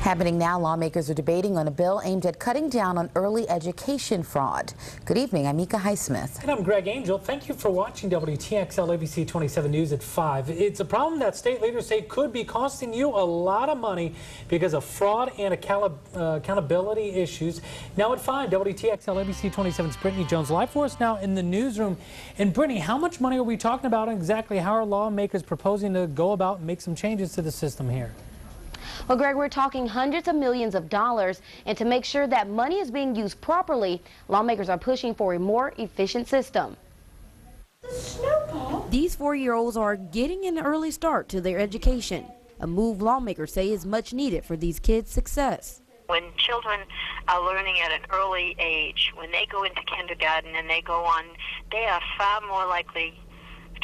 Happening now, lawmakers are debating on a bill aimed at cutting down on early education fraud. Good evening, I'm Mika Highsmith. And I'm Greg Angel. Thank you for watching WTXL ABC 27 News at 5. It's a problem that state leaders say could be costing you a lot of money because of fraud and accountability issues. Now at 5, WTXL ABC 27's Brittany Jones live for us now in the newsroom. And Brittany, how much money are we talking about, and exactly how are lawmakers proposing to go about and make some changes to the system here? Well, Greg, we're talking hundreds of millions of dollars, and to make sure that money is being used properly, lawmakers are pushing for a more efficient system. These 4-year-olds are getting an early start to their education, a move lawmakers say is much needed for these kids' success. When children are learning at an early age, when they go into kindergarten and they go on, they are far more likely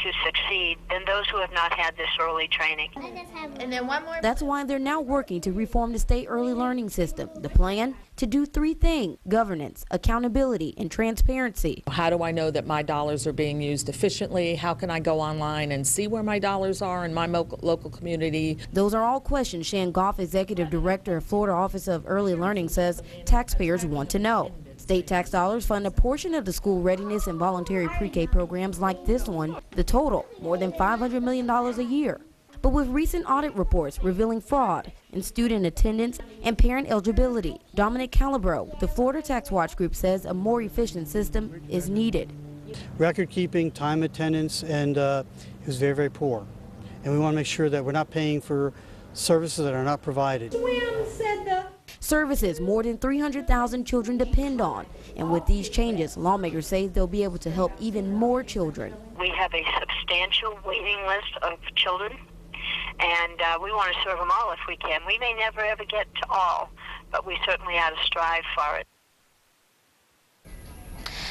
to succeed than those who have not had this early training. And then one more. That's why they're now working to reform the state early learning system. The plan? To do 3 things: governance, accountability, and transparency. How do I know that my dollars are being used efficiently? How can I go online and see where my dollars are in my local community? Those are all questions Shan Goff, Executive Director of Florida Office of Early Learning, says taxpayers want to know. State tax dollars fund a portion of the school readiness and voluntary pre-K programs like this one. The total, more than $500 million a year. But with recent audit reports revealing fraud in student attendance and parent eligibility, Dominic Calabro, the Florida Tax Watch Group, says a more efficient system is needed. Record keeping, time attendance, and it was very, very poor. And we want to make sure that we're not paying for services that are not provided. Services more than 300,000 children depend on. And with these changes, lawmakers say they'll be able to help even more children. We have a substantial waiting list of children, and we want to serve them all if we can. We may never ever get to all, but we certainly ought to strive for it.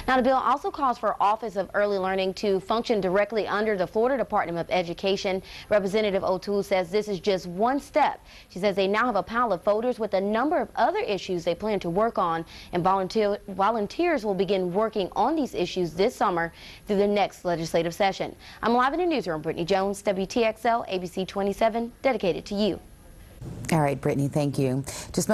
Now, the bill also calls for Office of Early Learning to function directly under the Florida Department of Education. Representative O'Toole says this is just one step. She says they now have a pile of folders with a number of other issues they plan to work on, and volunteers will begin working on these issues this summer through the next legislative session. I'm live in the newsroom. Brittany Jones, WTXL ABC 27, dedicated to you. All right, Brittany, thank you. Just